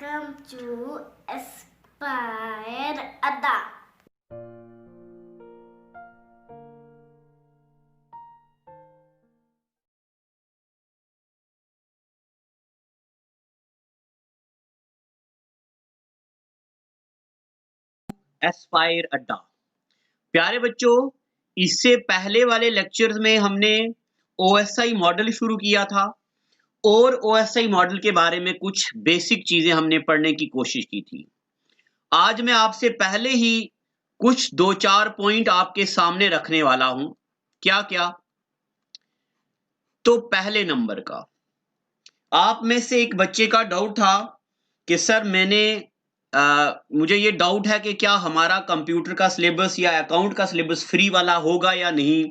Welcome to Aspire Ada. Aspire अड्डा। प्यारे बच्चों, इससे पहले वाले लेक्चर्स में हमने ओएसआई मॉडल शुरू किया था और ओएसआई मॉडल के बारे में कुछ बेसिक चीजें हमने पढ़ने की कोशिश की थी। आज मैं आपसे पहले ही कुछ 2-4 पॉइंट आपके सामने रखने वाला हूं। क्या क्या? तो पहले नंबर का, आप में से एक बच्चे का डाउट था कि सर मुझे ये डाउट है कि क्या हमारा कंप्यूटर का सिलेबस या अकाउंट का सिलेबस फ्री वाला होगा या नहीं,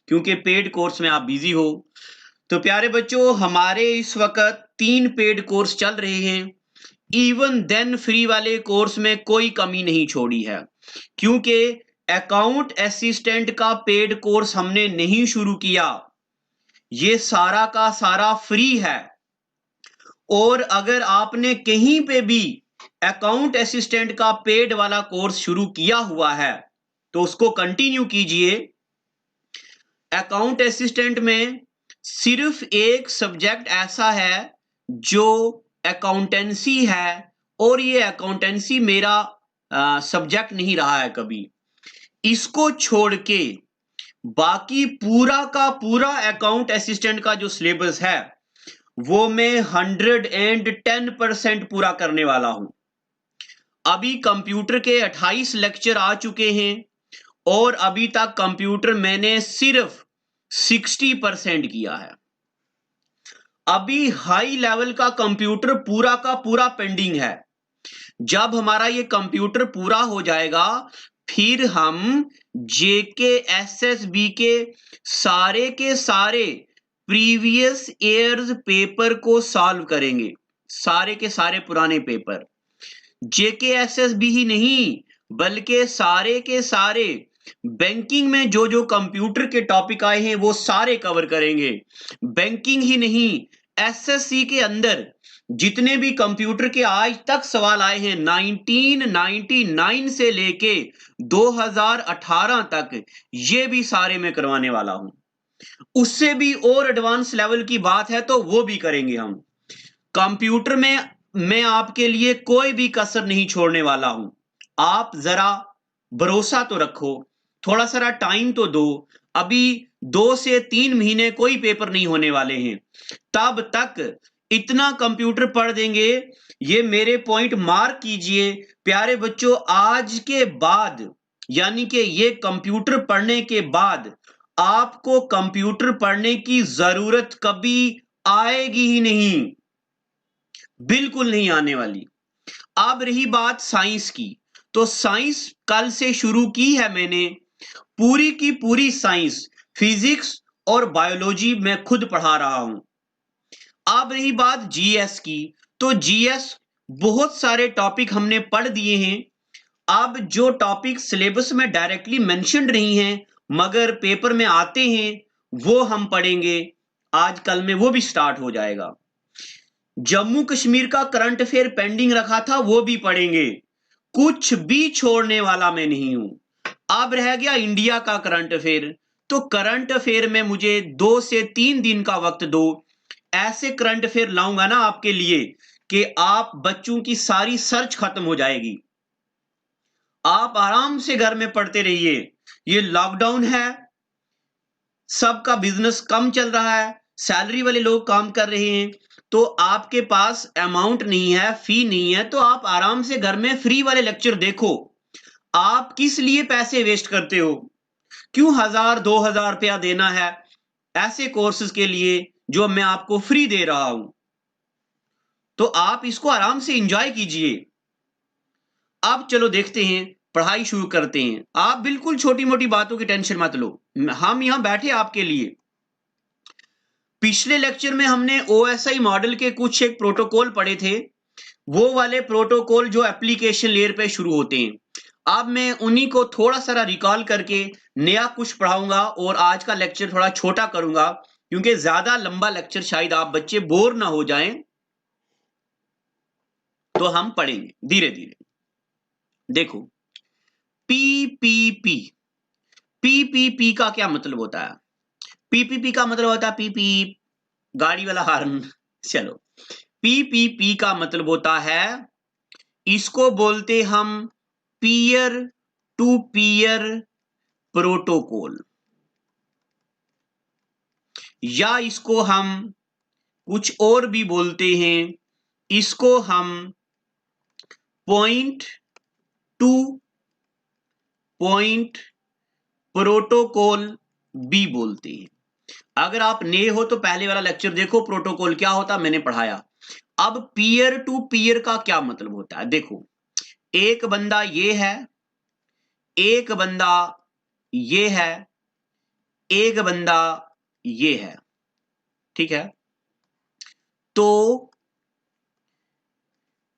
क्योंकि पेड कोर्स में आप बिजी हो। तो प्यारे बच्चों, हमारे इस वक्त 3 पेड कोर्स चल रहे हैं। इवन देन फ्री वाले कोर्स में कोई कमी नहीं छोड़ी है, क्योंकि अकाउंट असिस्टेंट का पेड कोर्स हमने नहीं शुरू किया। ये सारा का सारा फ्री है। और अगर आपने कहीं पे भी अकाउंट असिस्टेंट का पेड वाला कोर्स शुरू किया हुआ है तो उसको कंटिन्यू कीजिए। अकाउंट असिस्टेंट में सिर्फ एक सब्जेक्ट ऐसा है जो अकाउंटेंसी है, और ये अकाउंटेंसी मेरा सब्जेक्ट नहीं रहा है कभी। इसको छोड़ के बाकी पूरा का पूरा अकाउंट असिस्टेंट का जो सिलेबस है वो मैं 110% पूरा करने वाला हूं। अभी कंप्यूटर के 28 लेक्चर आ चुके हैं और अभी तक कंप्यूटर मैंने सिर्फ 60% किया है। अभी हाई लेवल का कंप्यूटर पूरा का पूरा पेंडिंग है। जब हमारा ये कंप्यूटर पूरा हो जाएगा फिर हम JKSSB के सारे प्रीवियस ईयर्स पेपर को सॉल्व करेंगे, सारे के सारे पुराने पेपर। JKSSB ही नहीं बल्कि सारे के सारे बैंकिंग में जो जो कंप्यूटर के टॉपिक आए हैं वो सारे कवर करेंगे। बैंकिंग ही नहीं, SSC के अंदर जितने भी कंप्यूटर के आज तक सवाल आए हैं 1999 से लेके 2018 तक, ये भी सारे मैं करवाने वाला हूं। उससे भी और एडवांस लेवल की बात है तो वो भी करेंगे हम। कंप्यूटर में मैं आपके लिए कोई भी कसर नहीं छोड़ने वाला हूं। आप जरा भरोसा तो रखो, थोड़ा सा टाइम तो दो। अभी 2 से 3 महीने कोई पेपर नहीं होने वाले हैं, तब तक इतना कंप्यूटर पढ़ देंगे। ये मेरे पॉइंट मार्क कीजिए प्यारे बच्चों। आज के बाद यानी कि ये कंप्यूटर पढ़ने के बाद आपको कंप्यूटर पढ़ने की जरूरत कभी आएगी ही नहीं, बिल्कुल नहीं आने वाली। अब रही बात साइंस की, तो साइंस कल से शुरू की है मैंने। पूरी की पूरी साइंस, फिजिक्स और बायोलॉजी मैं खुद पढ़ा रहा हूं। अब रही बात जीएस की, तो जीएस बहुत सारे टॉपिक हमने पढ़ दिए हैं। अब जो टॉपिक सिलेबस में डायरेक्टली मेंशन्ड नहीं है मगर पेपर में आते हैं वो हम पढ़ेंगे। आज कल में वो भी स्टार्ट हो जाएगा। जम्मू कश्मीर का करंट अफेयर पेंडिंग रखा था वो भी पढ़ेंगे। कुछ भी छोड़ने वाला मैं नहीं हूं। अब रह गया इंडिया का करंट अफेयर, तो करंट अफेयर में मुझे 2 से 3 दिन का वक्त दो। ऐसे करंट अफेयर लाऊंगा ना आपके लिए कि आप बच्चों की सारी सर्च खत्म हो जाएगी। आप आराम से घर में पढ़ते रहिए। ये लॉकडाउन है, सबका बिजनेस कम चल रहा है, सैलरी वाले लोग काम कर रहे हैं, तो आपके पास अमाउंट नहीं है, फी नहीं है, तो आप आराम से घर में फ्री वाले लेक्चर देखो। आप किस लिए पैसे वेस्ट करते हो? क्यों 1000-2000 रुपया देना है ऐसे कोर्सेज के लिए जो मैं आपको फ्री दे रहा हूं? तो आप इसको आराम से एंजॉय कीजिए। अब चलो देखते हैं, पढ़ाई शुरू करते हैं। आप बिल्कुल छोटी मोटी बातों की टेंशन मत लो, हम यहां बैठे आपके लिए। पिछले लेक्चर में हमने ओएसआई मॉडल के कुछ एक प्रोटोकॉल पढ़े थे, वो वाले प्रोटोकॉल जो एप्लीकेशन लेयर पे शुरू होते हैं। अब मैं उन्हीं को थोड़ा सा रिकॉल करके नया कुछ पढ़ाऊंगा और आज का लेक्चर थोड़ा छोटा करूंगा, क्योंकि ज्यादा लंबा लेक्चर शायद आप बच्चे बोर ना हो जाएं। तो हम पढ़ेंगे धीरे धीरे। देखो, पीपीपी, पीपीपी का क्या मतलब होता है? पीपीपी का मतलब होता है पीपी, गाड़ी वाला हार्न। चलो, पीपीपी का मतलब होता है, इसको बोलते हम पीयर टू पीयर प्रोटोकॉल, या इसको हम कुछ और भी बोलते हैं, इसको हम पॉइंट टू पॉइंट प्रोटोकॉल भी बोलते हैं। अगर आप नए हो तो पहले वाला लेक्चर देखो, प्रोटोकॉल क्या होता मैंने पढ़ाया। अब पीयर टू पीयर का क्या मतलब होता है? देखो, एक बंदा ये है, एक बंदा ये है, एक बंदा ये है, ठीक है? तो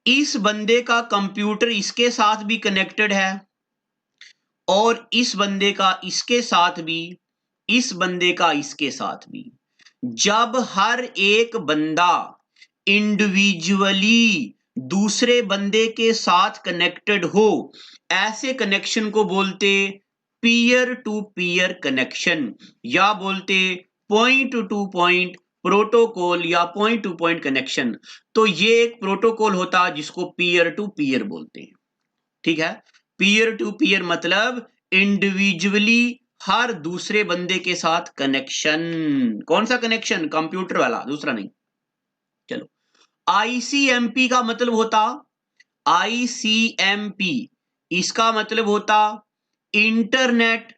इस बंदे का कंप्यूटर इसके साथ भी कनेक्टेड है, और इस बंदे का इसके साथ भी, इस बंदे का इसके साथ भी। जब हर एक बंदा इंडिविजुअली दूसरे बंदे के साथ कनेक्टेड हो, ऐसे कनेक्शन को बोलते पीयर टू पीयर कनेक्शन, या बोलते पॉइंट टू पॉइंट प्रोटोकॉल, या पॉइंट टू पॉइंट कनेक्शन। तो ये एक प्रोटोकॉल होता है जिसको पीयर टू पीयर बोलते हैं, ठीक है? पीयर टू पीयर मतलब इंडिविजुअली हर दूसरे बंदे के साथ कनेक्शन। कौन सा कनेक्शन? कंप्यूटर वाला, दूसरा नहीं। चलो, आईसीएमपी का मतलब होता, आईसीएमपी इसका मतलब होता internet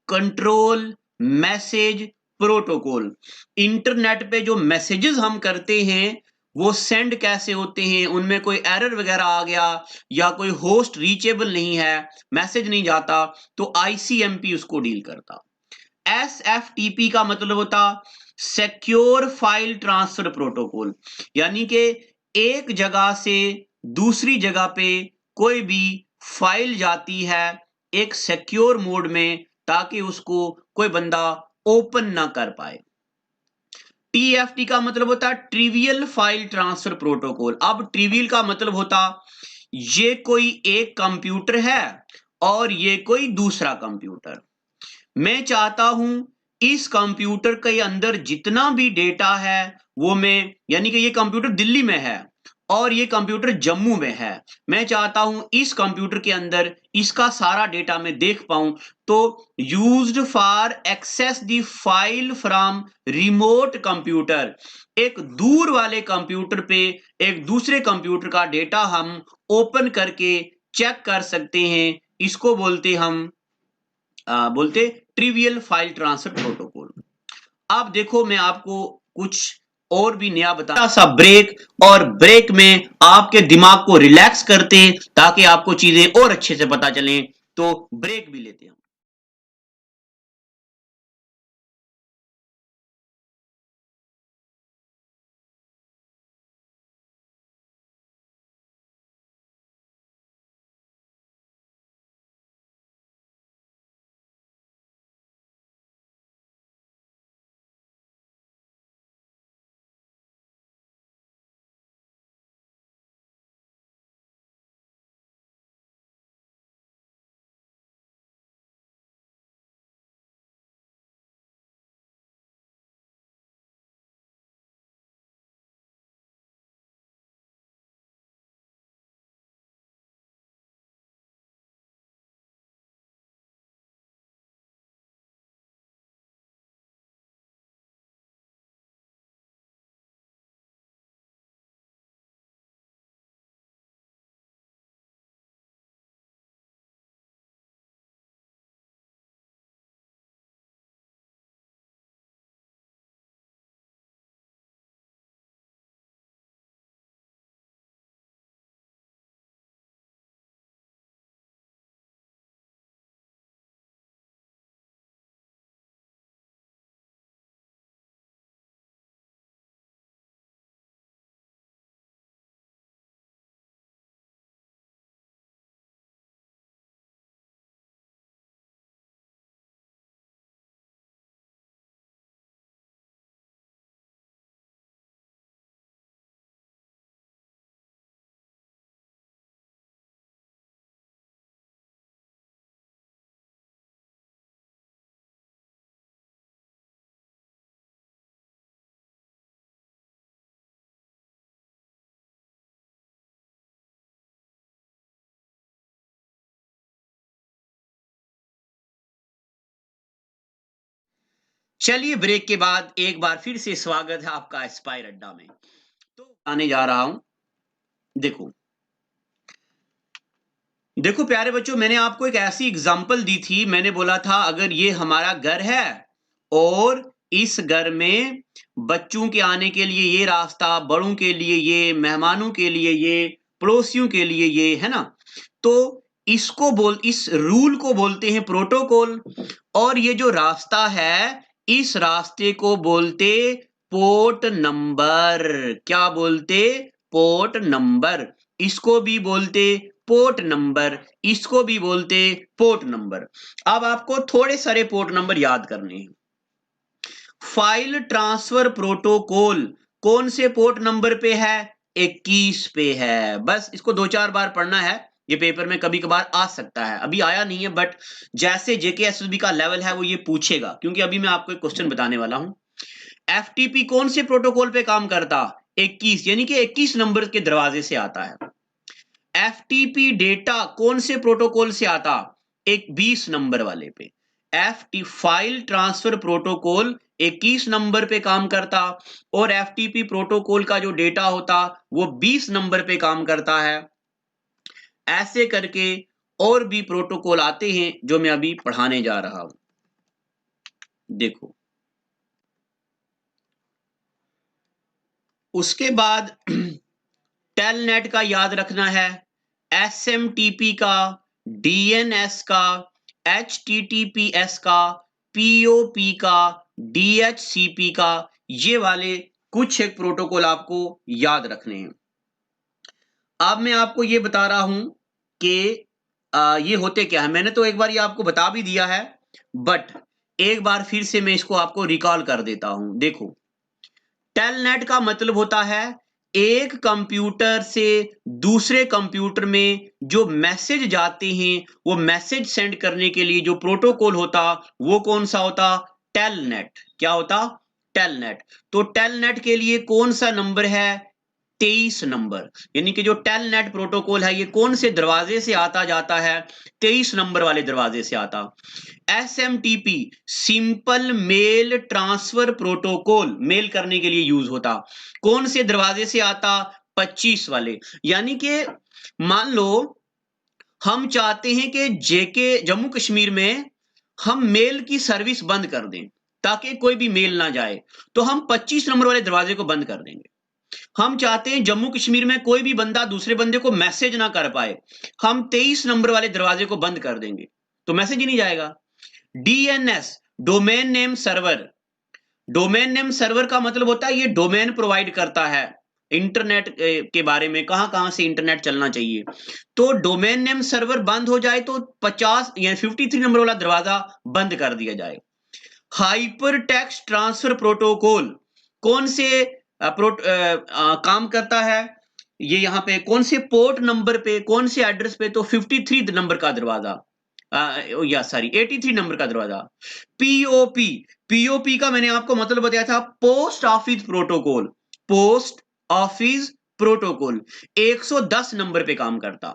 control message protocol. Internet पे जो मैसेजेस हम करते हैं वो सेंड कैसे होते हैं, उनमें कोई एरर वगैरह आ गया, या कोई होस्ट रीचेबल नहीं है, मैसेज नहीं जाता, तो आईसीएमपी उसको डील करता। एसएफटीपी का मतलब होता सिक्योर फाइल ट्रांसफर प्रोटोकॉल, यानी कि एक जगह से दूसरी जगह पे कोई भी फाइल जाती है एक सिक्योर मोड में, ताकि उसको कोई बंदा ओपन ना कर पाए। टीएफटी का मतलब होता है ट्रिवियल फाइल ट्रांसफर प्रोटोकॉल। अब ट्रिवियल का मतलब होता, ये कोई एक कंप्यूटर है और ये कोई दूसरा कंप्यूटर, मैं चाहता हूं इस कंप्यूटर के अंदर जितना भी डेटा है वो मैं, यानी कि ये कंप्यूटर दिल्ली में है और ये कंप्यूटर जम्मू में है, मैं चाहता हूं इस कंप्यूटर के अंदर इसका सारा डेटा मैं देख पाऊं, तो used for access the file from remote computer, एक दूर वाले कंप्यूटर पे एक दूसरे कंप्यूटर का डेटा हम ओपन करके चेक कर सकते हैं, इसको बोलते हम बोलते ट्रिवियल फाइल ट्रांसफर प्रोटोकॉल। अब देखो, मैं आपको कुछ और भी नया बता सा ब्रेक, और ब्रेक में आपके दिमाग को रिलैक्स करते ताकि आपको चीजें और अच्छे से पता चलें, तो ब्रेक भी लेते हैं। चलिए ब्रेक के बाद एक बार फिर से स्वागत है आपका एस्पायर अड्डा में। तो आने जा रहा हूं, देखो देखो प्यारे बच्चों, मैंने आपको एक ऐसी एग्जांपल दी थी। मैंने बोला था अगर ये हमारा घर है और इस घर में बच्चों के आने के लिए ये रास्ता, बड़ों के लिए ये, मेहमानों के लिए ये, पड़ोसियों के लिए ये, है ना। तो इस रूल को बोलते हैं प्रोटोकॉल। और ये जो रास्ता है, इस रास्ते को बोलते पोर्ट नंबर। क्या बोलते? Port number. इसको भी बोलते पोर्ट नंबर, इसको भी बोलते पोर्ट नंबर। अब आपको थोड़े सारे पोर्ट नंबर याद करने हैं। फाइल ट्रांसफर प्रोटोकॉल कौन से पोर्ट नंबर पे है? 21 पे है। बस इसको 2-4 बार पढ़ना है, ये पेपर में कभी कभार आ सकता है। अभी आया नहीं है, बट जैसे जेकेएसएसबी का लेवल है वो ये पूछेगा, क्योंकि अभी मैं आपको एक क्वेश्चन बताने वाला हूं। एफटीपी कौन से प्रोटोकॉल पे काम करता? 21, यानी कि 21 नंबर के दरवाजे से आता है। एफटीपी डेटा कौन से प्रोटोकॉल से आता? 20 नंबर वाले पे। FT file transfer protocol 21 number पे काम करता, और एफटीपी प्रोटोकॉल का जो डेटा होता वो 20 नंबर पे काम करता है। ऐसे करके और भी प्रोटोकॉल आते हैं जो मैं अभी पढ़ाने जा रहा हूं। देखो, उसके बाद टेलनेट का याद रखना है, एसएमटीपी का, डीएनएस का, एचटीटीपीएस का, पीओपी का, डीएचसीपी का, ये वाले कुछ एक प्रोटोकॉल आपको याद रखने हैं। अब मैं आपको ये बता रहा हूं कि ये होते क्या है। मैंने तो एक बार ये आपको बता भी दिया है, बट एक बार फिर से मैं इसको आपको रिकॉल कर देता हूं। देखो, टेलनेट का मतलब होता है एक कंप्यूटर से दूसरे कंप्यूटर में जो मैसेज जाते हैं, वो मैसेज सेंड करने के लिए जो प्रोटोकॉल होता वो कौन सा होता? टेलनेट। क्या होता? टेलनेट। तो टेलनेट के लिए कौन सा नंबर है? 23 नंबर। यानी कि जो टेलनेट प्रोटोकॉल है ये कौन से दरवाजे से आता जाता है? 23 नंबर वाले दरवाजे से आता। SMTP simple mail transfer protocol, mail करने के लिए यूज होता, कौन से दरवाजे से आता? 25 वाले। यानी कि मान लो हम चाहते हैं कि जेके जम्मू कश्मीर में हम मेल की सर्विस बंद कर दें ताकि कोई भी मेल ना जाए, तो हम 25 नंबर वाले दरवाजे को बंद कर देंगे। हम चाहते हैं जम्मू कश्मीर में कोई भी बंदा दूसरे बंदे को मैसेज ना कर पाए, हम 23 नंबर वाले दरवाजे को बंद कर देंगे, तो मैसेज ही नहीं जाएगा। DNS domain name server. Domain name server का मतलब होता है ये डोमेन प्रोवाइड करता है इंटरनेट के बारे में, कहां से इंटरनेट चलना चाहिए। तो डोमेन नेम सर्वर बंद हो जाए तो 50 या 53 नंबर वाला दरवाजा बंद कर दिया जाए। हाइपर टेक्स्ट ट्रांसफर प्रोटोकॉल कौन से काम करता है? ये यहाँ पे कौन से पोर्ट नंबर पे, कौन से एड्रेस पे? तो 53 नंबर का दरवाजा, या सॉरी 83 नंबर का दरवाजा। पीओपी, पीओपी का मैंने आपको मतलब बताया था, post office protocol. Post office protocol 110 number पे काम करता।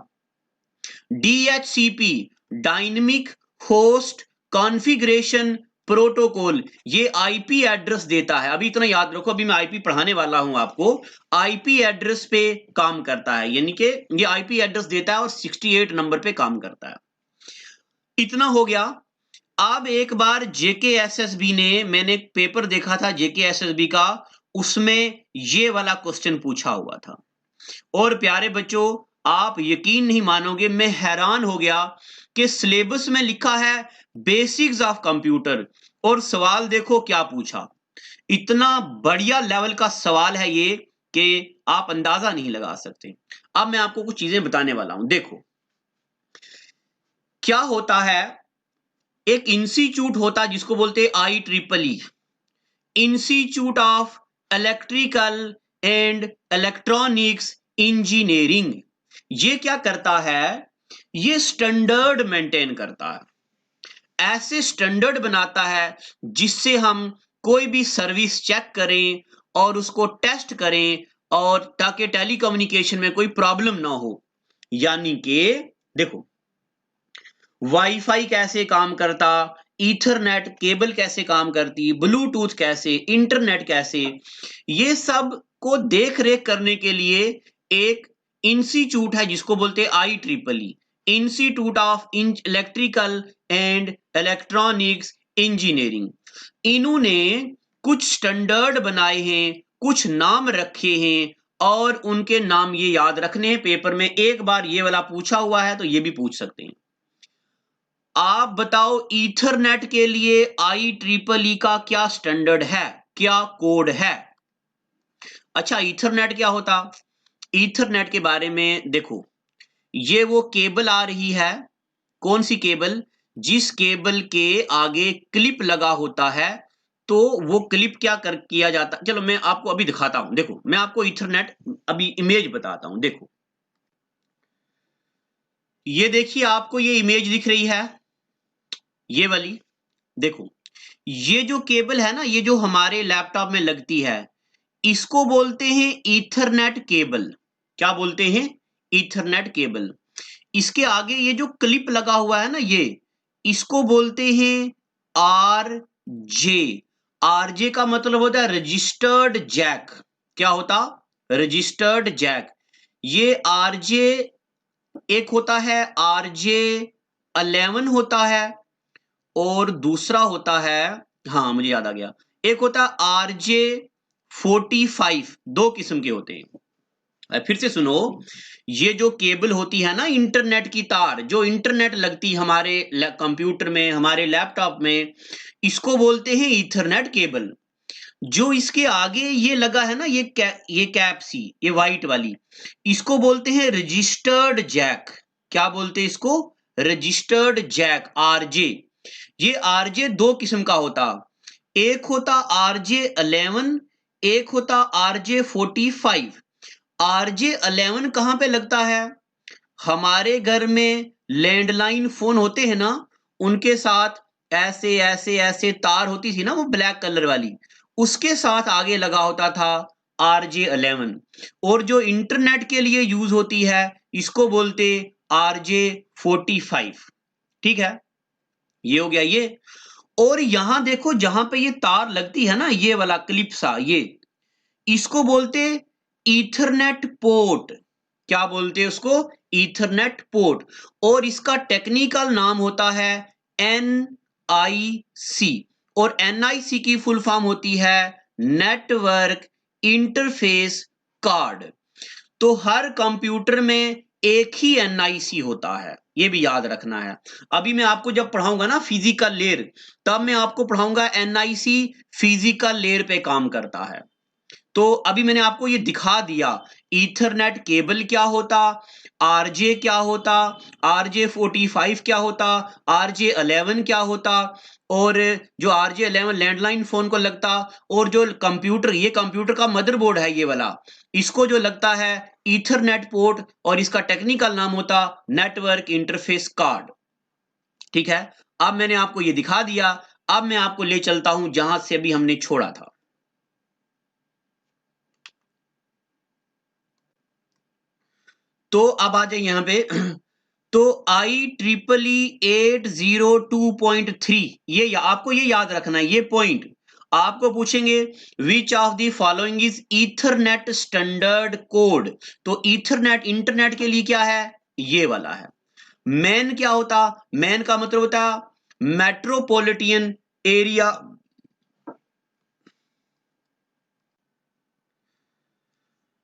DHCP dynamic host configuration protocol, ये आईपी एड्रेस देता है। अभी इतना याद रखो, अभी मैं आईपी पढ़ाने वाला हूं आपको। आईपी एड्रेस पे काम करता है, यानी कि ये आईपी एड्रेस देता है और 68 नंबर पे काम करता है। इतना हो गया। अब एक बार जेकेएसएसबी ने, मैंने एक पेपर देखा था जेकेएसएसबी का, उसमें ये वाला क्वेश्चन पूछा हुआ था। और प्यारे बच्चों, आप यकीन नहीं मानोगे, मैं हैरान हो गया कि सिलेबस में लिखा है बेसिक्स ऑफ कंप्यूटर, और सवाल देखो क्या पूछा। इतना बढ़िया लेवल का सवाल है ये कि आप अंदाजा नहीं लगा सकते। अब मैं आपको कुछ चीजें बताने वाला हूं। देखो, क्या होता है, एक इंस्टीट्यूट होता है जिसको बोलते हैं IEEE, institute of electrical and electronics engineering. ये क्या करता है? ये स्टैंडर्ड मेंटेन करता है, ऐसे स्टैंडर्ड बनाता है जिससे हम कोई भी सर्विस चेक करें और उसको टेस्ट करें, और ताकि टेलीकम्युनिकेशन में कोई प्रॉब्लम ना हो। यानी कि देखो, वाईफाई कैसे काम करता, ईथरनेट केबल कैसे काम करती है, ब्लूटूथ कैसे, इंटरनेट कैसे, ये सब को देख रेख करने के लिए एक इंस्टीट्यूट है जिसको बोलते हैं IEEE, institute of electrical and electronics engineering. इन्होंने कुछ स्टैंडर्ड बनाए हैं, कुछ नाम रखे हैं, और उनके नाम ये याद रखने हैं। पेपर में एक बार ये वाला पूछा हुआ है तो ये भी पूछ सकते हैं। आप बताओ ईथरनेट के लिए IEEE का क्या स्टैंडर्ड है, क्या कोड है? अच्छा, ईथरनेट क्या होता? ईथरनेट के बारे में देखो, ये वो केबल आ रही है, कौन सी केबल? जिस केबल के आगे क्लिप लगा होता है, तो वो क्लिप क्या किया जाता, चलो मैं आपको अभी दिखाता हूं। देखो, मैं आपको ईथरनेट अभी इमेज बताता हूं। देखो, ये देखिए, आपको ये इमेज दिख रही है, ये वाली। देखो, ये जो केबल है ना, ये जो हमारे लैपटॉप में लगती है, इसको बोलते हैं ईथरनेट केबल। क्या बोलते हैं? Ethernet cable. इसके आगे ये जो क्लिप लगा हुआ है ना, ये इसको बोलते हैं RJ। RJ का मतलब होता है रजिस्टर्ड जैक। क्या होता? Registered Jack. ये RJ एक होता है, RJ11 होता है, और दूसरा होता है, हाँ मुझे याद आ गया, एक होता है RJ45। दो किस्म के होते हैं। फिर से सुनो, ये जो केबल होती है ना, इंटरनेट की तार, जो इंटरनेट लगती हमारे कंप्यूटर में, हमारे लैपटॉप में, इसको बोलते हैं ईथरनेट केबल। जो इसके आगे ये लगा है ना, ये कैप सी, ये व्हाइट वाली, इसको बोलते हैं रजिस्टर्ड जैक। क्या बोलते हैं इसको? Registered jack, RJ। ये RJ दो किस्म का होता, एक होता RJ11, एक होता RJ45। RJ11 कहां पे लगता है? हमारे घर में लैंडलाइन फोन होते हैं ना, उनके साथ ऐसे ऐसे ऐसे तार होती थी ना, वो ब्लैक कलर वाली, उसके साथ आगे लगा होता था RJ11। और जो इंटरनेट के लिए यूज होती है, इसको बोलते RJ45। ठीक है, ये हो गया ये। और यहां देखो, जहां पे ये तार लगती है ना, ये वाला क्लिप सा, ये इसको बोलते ईथरनेट पोर्ट। क्या बोलते हैं उसको? Ethernet port. और इसका टेक्निकल नाम होता है NIC, और NIC की फुल फॉर्म होती है नेटवर्क इंटरफेस कार्ड। तो हर कंप्यूटर में एक ही NIC होता है, ये भी याद रखना है। अभी मैं आपको जब पढ़ाऊंगा ना फिजिकल लेयर, तब मैं आपको पढ़ाऊंगा NIC फिजिकल लेयर पे काम करता है। तो अभी मैंने आपको ये दिखा दिया, ईथरनेट केबल क्या होता, RJ क्या होता, RJ45 क्या होता, RJ11 क्या होता, और जो RJ11 लैंडलाइन फोन को लगता, और जो कंप्यूटर, ये कंप्यूटर का मदरबोर्ड है ये वाला, इसको जो लगता है ईथरनेट पोर्ट, और इसका टेक्निकल नाम होता नेटवर्क इंटरफेस कार्ड। ठीक है, अब मैंने आपको ये दिखा दिया। अब मैं आपको ले चलता हूं जहां से अभी हमने छोड़ा था। तो अब आ जाए यहां पे। तो IEEE 802.3, ये आपको ये याद रखना है, ये पॉइंट आपको पूछेंगे, which of the following is Ethernet standard code. तो ईथरनेट इंटरनेट के लिए क्या है? ये वाला है। मैन क्या होता? मैन का मतलब होता मेट्रोपॉलिटन एरिया,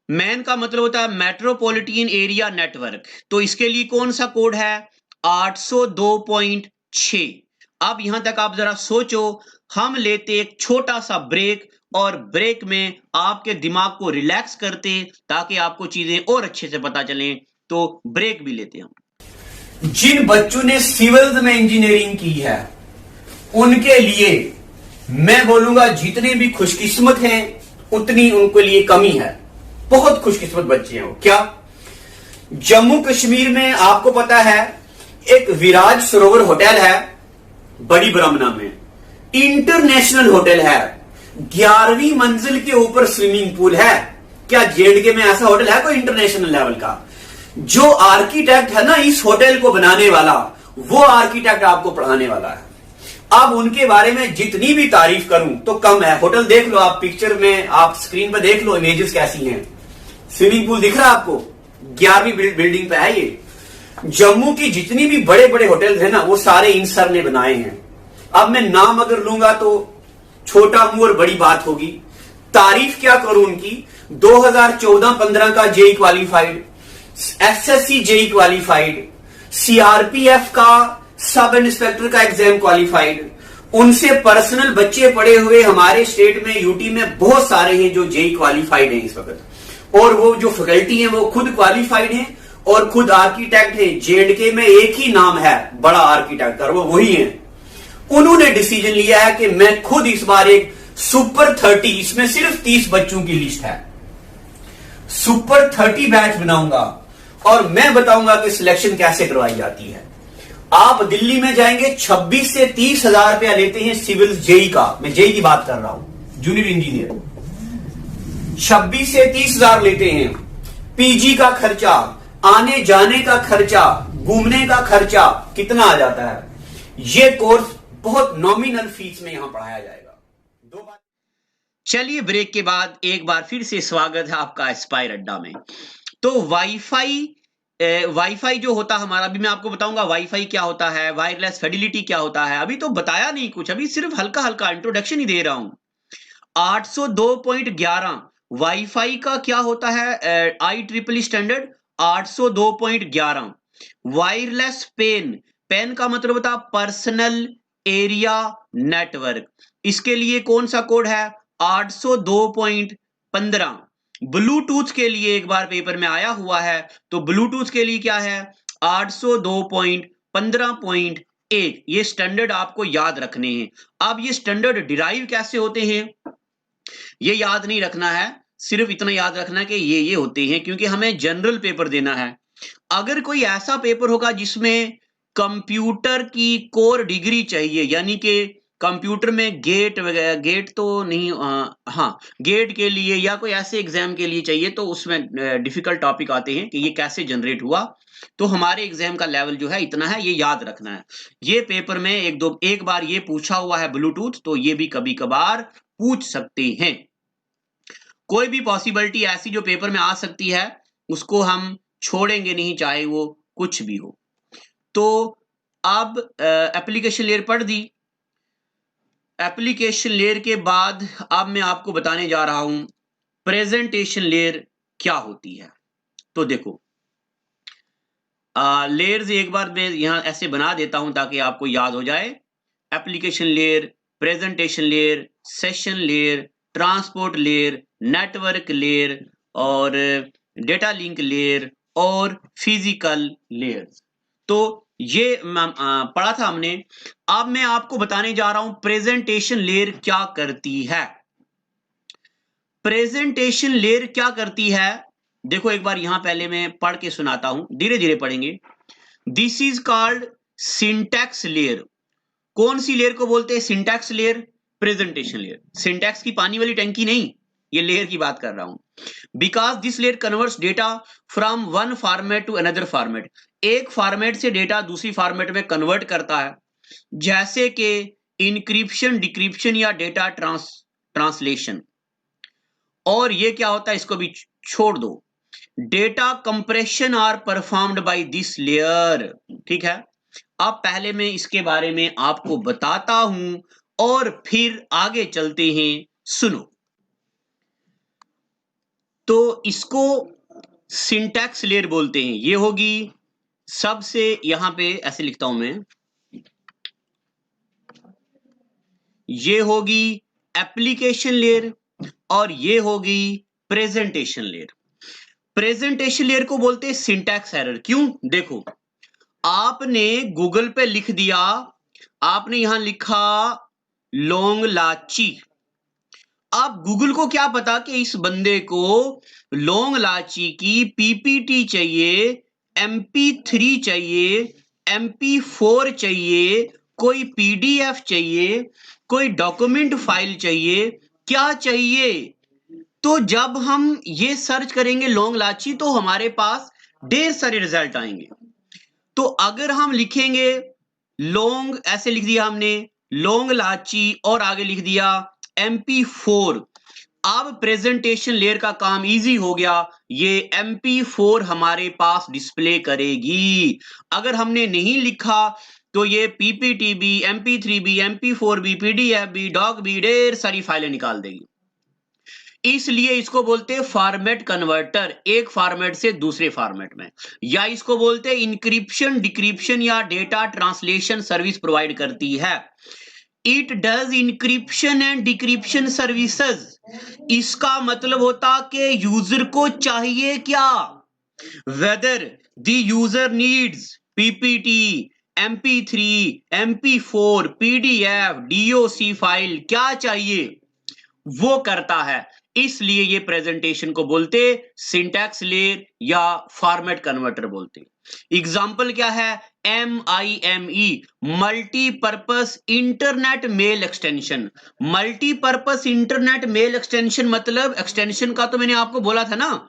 मैन का मतलब होता है मेट्रोपॉलिटन एरिया नेटवर्क। तो इसके लिए कौन सा कोड है? 802.6। अब यहां तक आप जरा सोचो। हम लेते एक छोटा सा ब्रेक, और ब्रेक में आपके दिमाग को रिलैक्स करते ताकि आपको चीजें और अच्छे से पता चलें। तो ब्रेक भी लेते हैं। जिन बच्चों ने सिविल में इंजीनियरिंग की है, उनके लिए मैं बोलूंगा जितने भी खुशकिस्मत हैं उतनी उनके लिए कमी है। बहुत खुशकिस्मत बच्चे हैं वो। क्या? जम्मू कश्मीर में आपको पता है एक विराज सरोवर होटल है, बड़ी ब्रह्मना में, इंटरनेशनल होटल है, 11वीं मंजिल के ऊपर स्विमिंग पूल है। क्या जेएंडके में ऐसा होटल है कोई इंटरनेशनल लेवल का? जो आर्किटेक्ट है ना इस होटल को बनाने वाला, वो आर्किटेक्ट आपको पढ़ाने वाला है। अब उनके बारे में जितनी भी तारीफ करूं तो कम है। होटल देख लो आप, पिक्चर में आप स्क्रीन पर देख लो इमेजेस कैसी हैं। स्विमिंग पूल दिख रहा है आपको, 11वीं बिल्डिंग पे है ये। जम्मू की जितनी भी बड़े बड़े होटल्स हैं ना, वो सारे इन सर ने बनाए हैं। अब मैं नाम अगर लूंगा तो छोटा मुंह और बड़ी बात होगी। तारीफ क्या करूं उनकी। 2014-15 का JE qualified, SSC JE qualified, CRPF का सब इंस्पेक्टर का एग्जाम क्वालिफाइड। उनसे पर्सनल बच्चे पढ़े हुए हमारे स्टेट में, यूटी में बहुत सारे हैं जो जेई क्वालिफाइड हैं इस वक्त। और वो जो फैकल्टी है वो खुद क्वालिफाइड है और खुद आर्किटेक्ट है। जेएंडके में एक ही नाम है बड़ा आर्किटेक्ट और वो वही है। उन्होंने डिसीजन लिया है कि मैं खुद इस बार एक सुपर 30, इसमें सिर्फ 30 बच्चों की लिस्ट है, सुपर 30 बैच बनाऊंगा और मैं बताऊंगा कि सिलेक्शन कैसे करवाई जाती है। आप दिल्ली में जाएंगे 26 से 30 हजार रुपया लेते हैं सिविल जेई का, मैं जेई की बात कर रहा हूं, जूनियर इंजीनियर 26 से 30 हजार लेते हैं। पीजी का खर्चा, आने जाने का खर्चा, घूमने का खर्चा कितना आ जाता है। ये कोर्स बहुत नॉमिनल फीस में यहां पढ़ाया जाएगा। दो बात। चलिए ब्रेक के बाद एक बार फिर से स्वागत है आपका एस्पायर अड्डा में। तो वाईफाई जो होता हमारा, अभी मैं आपको बताऊंगा वाईफाई क्या होता है, वायरलेस फिडिलिटी क्या होता है। अभी तो बताया नहीं कुछ, अभी सिर्फ हल्का हल्का इंट्रोडक्शन ही दे रहा हूं। 802.11 वाईफाई का क्या होता है, IEEE स्टैंडर्ड 802.11। वायरलेस पेन का मतलब होता है पर्सनल एरिया नेटवर्क। इसके लिए कौन सा कोड है, 802.15। ब्लूटूथ के लिए एक बार पेपर में आया हुआ है, तो ब्लूटूथ के लिए क्या है, 802.15.1। ये स्टैंडर्ड आपको याद रखने हैं। अब ये स्टैंडर्ड डिराइव कैसे होते हैं ये याद नहीं रखना है, सिर्फ इतना याद रखना है कि ये होते हैं, क्योंकि हमें जनरल पेपर देना है। अगर कोई ऐसा पेपर होगा जिसमें कंप्यूटर की कोर डिग्री चाहिए, यानी कि कंप्यूटर में गेट तो नहीं, हाँ गेट के लिए या कोई ऐसे एग्जाम के लिए चाहिए, तो उसमें डिफिकल्ट टॉपिक आते हैं कि ये कैसे जनरेट हुआ। तो हमारे एग्जाम का लेवल जो है इतना है, ये याद रखना है। ये पेपर में एक बार ये पूछा हुआ है ब्लूटूथ, तो ये भी कभी कभार पूछ सकते हैं। कोई भी पॉसिबिलिटी ऐसी जो पेपर में आ सकती है उसको हम छोड़ेंगे नहीं, चाहे वो कुछ भी हो। तो अब एप्लीकेशन लेयर पढ़ दी। एप्लीकेशन लेयर के बाद अब मैं आपको बताने जा रहा हूं प्रेजेंटेशन लेयर क्या होती है। तो देखो लेयर्स एक बार मैं यहां ऐसे बना देता हूं ताकि आपको याद हो जाए। Application layer, presentation layer, session layer, transport layer, network layer और डेटा लिंक लेयर और फिजिकल लेयर। तो ये पढ़ा था हमने। अब मैं आपको बताने जा रहा हूं प्रेजेंटेशन लेयर क्या करती है। प्रेजेंटेशन लेयर क्या करती है, देखो एक बार यहां पहले मैं पढ़ के सुनाता हूं, धीरे धीरे पढ़ेंगे। This is called syntax layer. कौन सी लेयर को बोलते हैं syntax layer, presentation layer. Syntax की पानी वाली टंकी नहीं, ये लेयर की बात कर रहा हूं। Because this layer converts data from one format to another format. एक फॉर्मेट से डेटा दूसरी फॉर्मेट में कन्वर्ट करता है, जैसे कि इंक्रिप्शन, डिक्रिप्शन या डेटा ट्रांसलेशन। और ये क्या होता है इसको भी छोड़ दो। Data compression are performed by this layer. ठीक है, अब पहले मैं इसके बारे में आपको बताता हूं और फिर आगे चलते हैं, सुनो। तो इसको सिंटैक्स लेयर बोलते हैं। ये होगी सबसे, यहां पे ऐसे लिखता हूं मैं, ये होगी एप्लीकेशन लेयर और ये होगी प्रेजेंटेशन लेयर। प्रेजेंटेशन लेयर को बोलते हैं सिंटैक्स एरर। क्यों, देखो आपने गूगल पे लिख दिया, आपने यहां लिखा लौंग लाची। अब गूगल को क्या पता कि इस बंदे को लौंग लाची की पीपीटी चाहिए, MP3 चाहिए, MP4 चाहिए, कोई PDF चाहिए, कोई डॉक्यूमेंट फाइल चाहिए, क्या चाहिए। तो जब हम ये सर्च करेंगे लौंग लाची तो हमारे पास ढेर सारे रिजल्ट आएंगे। तो अगर हम लिखेंगे लौंग, ऐसे लिख दिया हमने लौंग इलायची और आगे लिख दिया MP4। अब प्रेजेंटेशन लेयर का काम इजी हो गया, ये MP4 हमारे पास डिस्प्ले करेगी। अगर हमने नहीं लिखा तो ये PPTB, MP3B, MP4B, PDF dock भी ढेर सारी फाइलें निकाल देगी। इसलिए इसको बोलते हैं फॉर्मेट कन्वर्टर, एक फॉर्मेट से दूसरे फॉर्मेट में, या इसको बोलते हैं इंक्रिप्शन डिक्रिप्शन या डेटा ट्रांसलेशन सर्विस प्रोवाइड करती है। It does encryption and decryption services. इसका मतलब होता कि यूजर को चाहिए क्या, whether the user needs PPT, MP3, MP4, PDF, DOC file, क्या चाहिए वो करता है। इसलिए ये प्रेजेंटेशन को बोलते सिंटैक्स लेयर या फॉर्मेट कन्वर्टर बोलते। एग्जाम्पल क्या है, MIME, multipurpose internet mail extension. Multipurpose internet mail extension मतलब, एक्सटेंशन का तो मैंने आपको बोला था ना,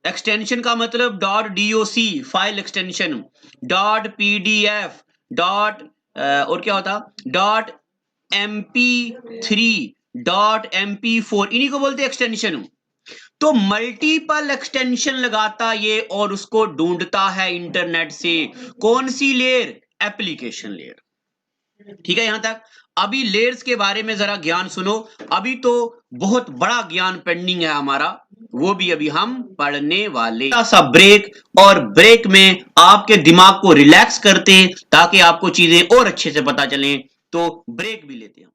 एक्सटेंशन का मतलब .doc फाइल एक्सटेंशन, .pdf, और क्या होता .mp3, .mp4, इन्हीं को बोलते एक्सटेंशन। तो मल्टीपल एक्सटेंशन लगाता ये और उसको ढूंढता है इंटरनेट से। कौन सी लेयर, एप्लीकेशन लेयर। ठीक है यहां तक। अभी लेयर्स के बारे में जरा ज्ञान सुनो, अभी तो बहुत बड़ा ज्ञान पेंडिंग है हमारा, वो भी अभी हम पढ़ने वाले। सा ब्रेक, और ब्रेक में आपके दिमाग को रिलैक्स करते ताकि आपको चीजें और अच्छे से पता चलें, तो ब्रेक भी लेते हैं।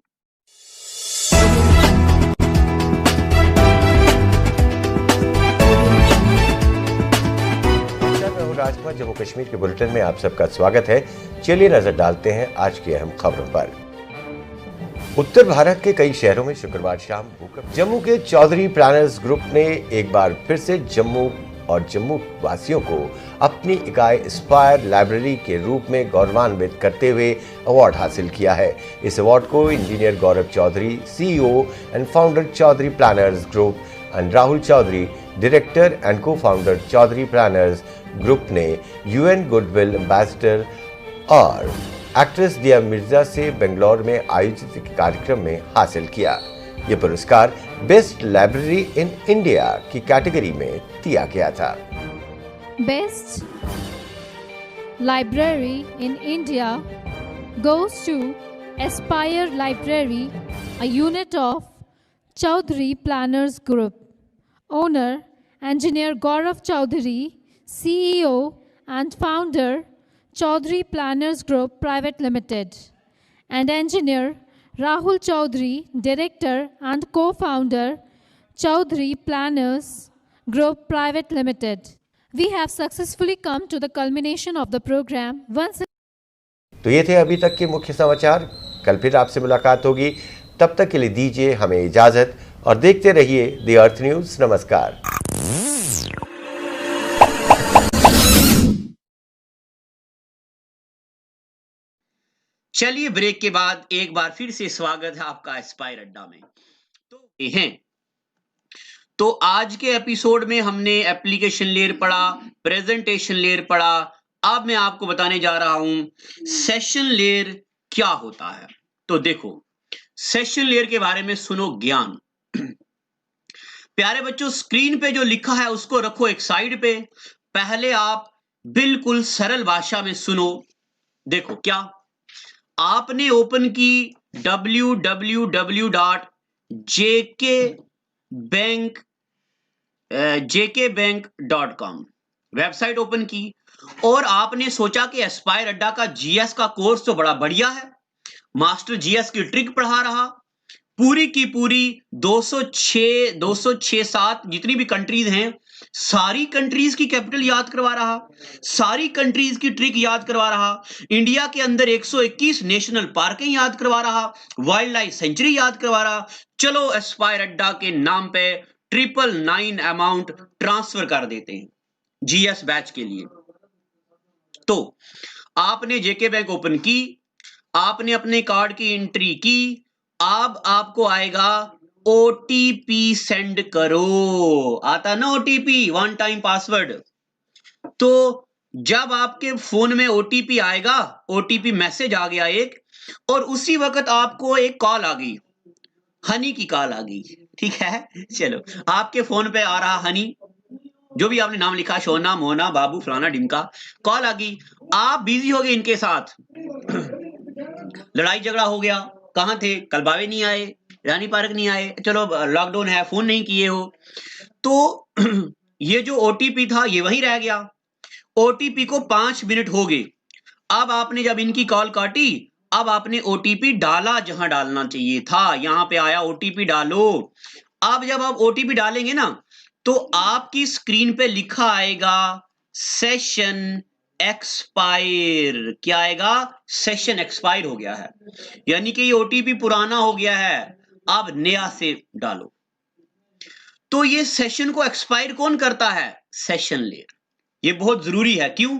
राजकुमार, जम्मू कश्मीर के बुलेटिन में आप सबका स्वागत है। चलिए नजर डालते हैं आज की अहम खबरों पर। उत्तर भारत के कई शहरों में शुक्रवार शाम भूकंप। जम्मू के चौधरी प्लानर्स ग्रुप ने एक बार फिर से जम्मू और जम्मू वासियों को अपनी इकाई एस्पायर लाइब्रेरी के रूप में गौरवान्वित करते हुए अवार्ड हासिल किया है। इस अवार्ड को engineer Gaurav Chaudhary, CEO and founder Chaudhary planners group, and Rahul Chaudhary, director and co-founder Chaudhary planners group ने UN गुडविल एम्बेसडर और एक्ट्रेस दिया मिर्जा से बेंगलोर में आयोजित कार्यक्रम में हासिल किया। ये पुरस्कार बेस्ट लाइब्रेरी इन इंडिया की कैटेगरी में दिया गया था। Best library in India goes to Aspire Library, a unit of Chaudhary Planners Group. Owner, Engineer Gaurav Chaudhary, CEO and founder, Chaudhary Planners Group Private Limited, and Engineer Rahul Chaudhary, Director and co-founder, Chaudhary Planners Group Private Limited. We have successfully come to the culmination of the program. तो ये थे अभी तक के मुख्य समाचार। कल फिर आपसे मुलाकात होगी, तब तक के लिए दीजिए हमें इजाजत और देखते रहिए द अर्थ न्यूज। नमस्कार। चलिए ब्रेक के बाद एक बार फिर से स्वागत है आपका एस्पायर अड्डा में। तो ये हैं, तो आज के एपिसोड में हमने एप्लीकेशन लेयर पढ़ा, प्रेजेंटेशन लेयर पढ़ा। अब मैं आपको बताने जा रहा हूं सेशन लेयर क्या होता है। तो देखो, सेशन लेयर के बारे में सुनो ज्ञान। प्यारे बच्चों, स्क्रीन पे जो लिखा है उसको रखो एक साइड पे। पहले आप बिल्कुल सरल भाषा में सुनो। देखो क्या, आपने ओपन की www.jkbank.com वेबसाइट ओपन की, और आपने सोचा कि एस्पायर अड्डा का जीएस का कोर्स तो बड़ा बढ़िया है, मास्टर जीएस की ट्रिक पढ़ा रहा, पूरी की पूरी 206-7 जितनी भी कंट्रीज हैं, सारी कंट्रीज की कैपिटल याद करवा रहा, सारी कंट्रीज की ट्रिक याद करवा रहा, इंडिया के अंदर 121 नेशनल पार्कें याद करवा रहा, वाइल्ड लाइफ सेंचुरी याद करवा रहा। चलो एस्पायर अड्डा के नाम पे 999 अमाउंट ट्रांसफर कर देते हैं जीएस बैच के लिए। तो आपने जेके बैंक ओपन की, आपने अपने कार्ड की एंट्री की, अब आपको आएगा ओटीपी सेंड करो। आता ना ओटीपी, वन टाइम पासवर्ड। तो जब आपके फोन में ओटीपी आएगा, ओटीपी मैसेज आ गया एक, और उसी वक्त आपको एक कॉल आ गई, हनी की कॉल आ गई, ठीक है। चलो, आपके फोन पे आ रहा हनी, जो भी आपने नाम लिखा, शोना, मोना, बाबू, फलाना, ढिमका, कॉल आ गई, आप बिजी हो गए इनके साथ, लड़ाई झगड़ा हो गया, कहां थे, कल बावे नहीं आए, रानी पार्क नहीं आए, चलो लॉकडाउन है, फोन नहीं किए हो, तो ये जो ओटीपी था ये वही रह गया। ओटीपी को 5 मिनट हो गए, अब आपने जब इनकी कॉल काटी, अब आपने ओटीपी डाला जहां डालना चाहिए था, यहां पे आया ओटीपी डालो। अब जब आप ओटीपी डालेंगे ना, तो आपकी स्क्रीन पे लिखा आएगा सेशन एक्सपायर। क्या आएगा? सेशन एक्सपायर हो गया है, यानी कि ये ओटीपी पुराना हो गया है, अब नया से डालो। तो ये सेशन को एक्सपायर कौन करता है? Session layer. ये बहुत जरूरी है। क्यों?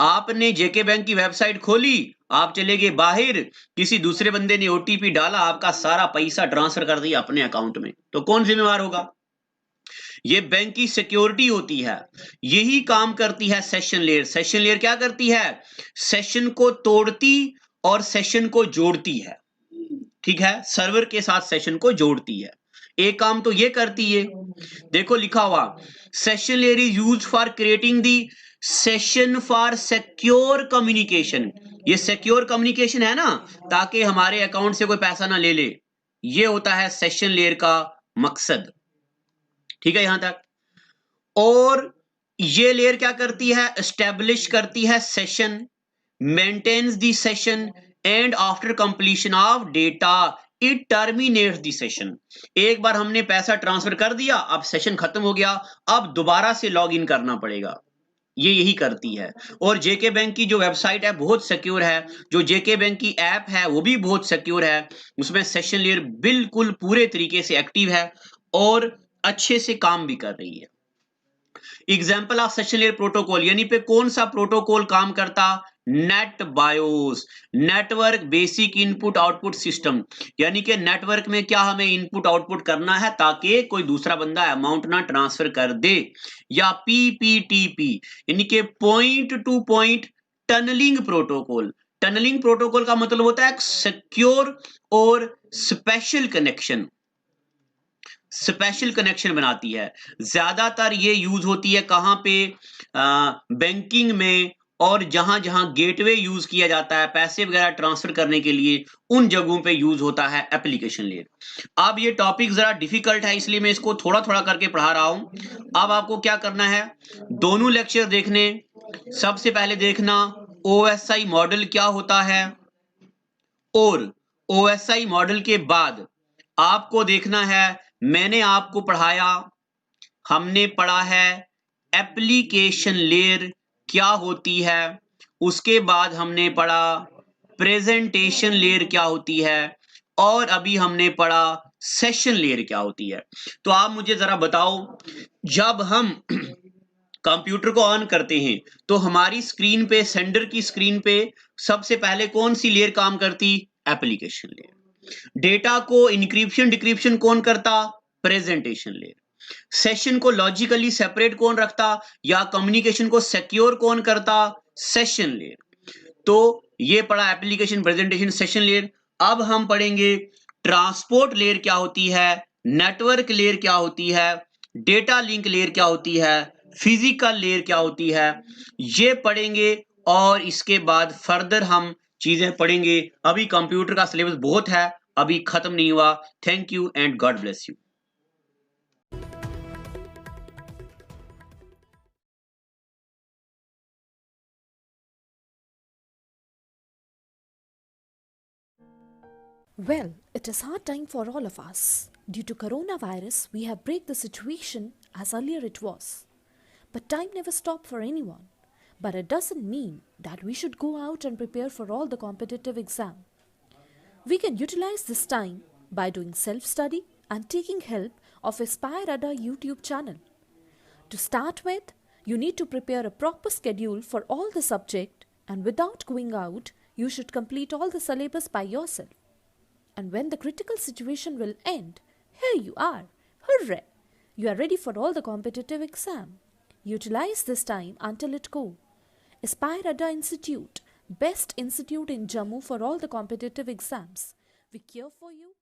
आपने जेके बैंक की वेबसाइट खोली, आप चले गए बाहर, किसी दूसरे बंदे ने ओटीपी डाला, आपका सारा पैसा ट्रांसफर कर दिया अपने अकाउंट में, तो कौन जिम्मेवार होगा? ये बैंक की सिक्योरिटी होती है, यही काम करती है सेशन लेयर। सेशन लेयर क्या करती है? सेशन को तोड़ती और सेशन को जोड़ती है, ठीक है, सर्वर के साथ सेशन को जोड़ती है। एक काम तो ये करती है, देखो लिखा हुआ, session layer is used for creating the session for secure communication. ये सिक्योर कम्युनिकेशन है ना, ताकि हमारे अकाउंट से कोई पैसा ना ले ले, ये होता है सेशन लेयर का मकसद, ठीक है यहां तक। और ये लेयर क्या करती है? एस्टेब्लिश करती है session, maintains the session, and after completion of data it terminates the session. एक बार हमने पैसा ट्रांसफर कर दिया, अब सेशन खत्म हो गया, अब दोबारा से लॉग इन करना पड़ेगा, ये यही करती है। और जेके बैंक की जो वेबसाइट है बहुत सिक्योर है, जो जेके बैंक की ऐप है वो भी बहुत सिक्योर है, उसमें सेशन लेयर बिल्कुल पूरे तरीके से एक्टिव है और अच्छे से काम भी कर रही है। Example of session layer protocol, यानी पे कौन सा प्रोटोकॉल काम करता? Net BIOS, network basic input output system, यानी कि नेटवर्क में क्या हमें इनपुट आउटपुट करना है ताकि कोई दूसरा बंदा अमाउंट ना ट्रांसफर कर दे। या पीपीटीपी, यानी कि point to point tunneling protocol. Tunneling protocol का मतलब होता है सिक्योर और स्पेशल कनेक्शन, स्पेशल कनेक्शन बनाती है। ज्यादातर ये यूज होती है कहां पे? बैंकिंग में, और जहां जहां गेटवे यूज किया जाता है पैसे वगैरह ट्रांसफर करने के लिए, उन जगहों पे यूज होता है एप्लीकेशन लेयर। अब ये टॉपिक जरा डिफिकल्ट है, इसलिए मैं इसको थोड़ा थोड़ा करके पढ़ा रहा हूं। अब आपको क्या करना है? दोनों लेक्चर देखने। सबसे पहले देखना ओएसआई मॉडल क्या होता है, और ओएसआई मॉडल के बाद आपको देखना है, मैंने आपको पढ़ाया, हमने पढ़ा है एप्लीकेशन लेयर क्या होती है, उसके बाद हमने पढ़ा प्रेजेंटेशन लेयर क्या होती है, और अभी हमने पढ़ा सेशन लेयर क्या होती है। तो आप मुझे जरा बताओ, जब हम कंप्यूटर को ऑन करते हैं तो हमारी स्क्रीन पे, सेंडर की स्क्रीन पे सबसे पहले कौन सी लेयर काम करती? Application layer. डेटा को इंक्रिप्शन डिक्रिप्शन कौन करता? Presentation layer. सेशन को लॉजिकली सेपरेट कौन रखता या कम्युनिकेशन को सिक्योर कौन करता? Session layer. तो ये पढ़ा एप्लीकेशन, प्रेजेंटेशन, सेशन लेयर। अब हम पढ़ेंगे ट्रांसपोर्ट लेयर क्या होती है, नेटवर्क लेयर क्या होती है, डेटा लिंक लेयर क्या होती है, फिजिकल लेयर क्या होती है, ये पढ़ेंगे। और इसके बाद फर्दर हम चीजें पढ़ेंगे। अभी कंप्यूटर का सिलेबस बहुत है, अभी खत्म नहीं हुआ। Thank you and God bless you. Well, it is hard time for all of us. Due to coronavirus, we have break the situation as earlier it was. But time never stopped for anyone. But it doesn't mean that we should go out and prepare for all the competitive exam. We can utilize this time by doing self-study and taking help of Aspire Ada YouTube channel. To start with, you need to prepare a proper schedule for all the subject, and without going out, you should complete all the syllabus by yourself. And when the critical situation will end, here you are. Hooray! You are ready for all the competitive exam. Utilize this time until it go. Aspire Ada Institute, Best institute in Jammu for all the competitive exams. We care for you.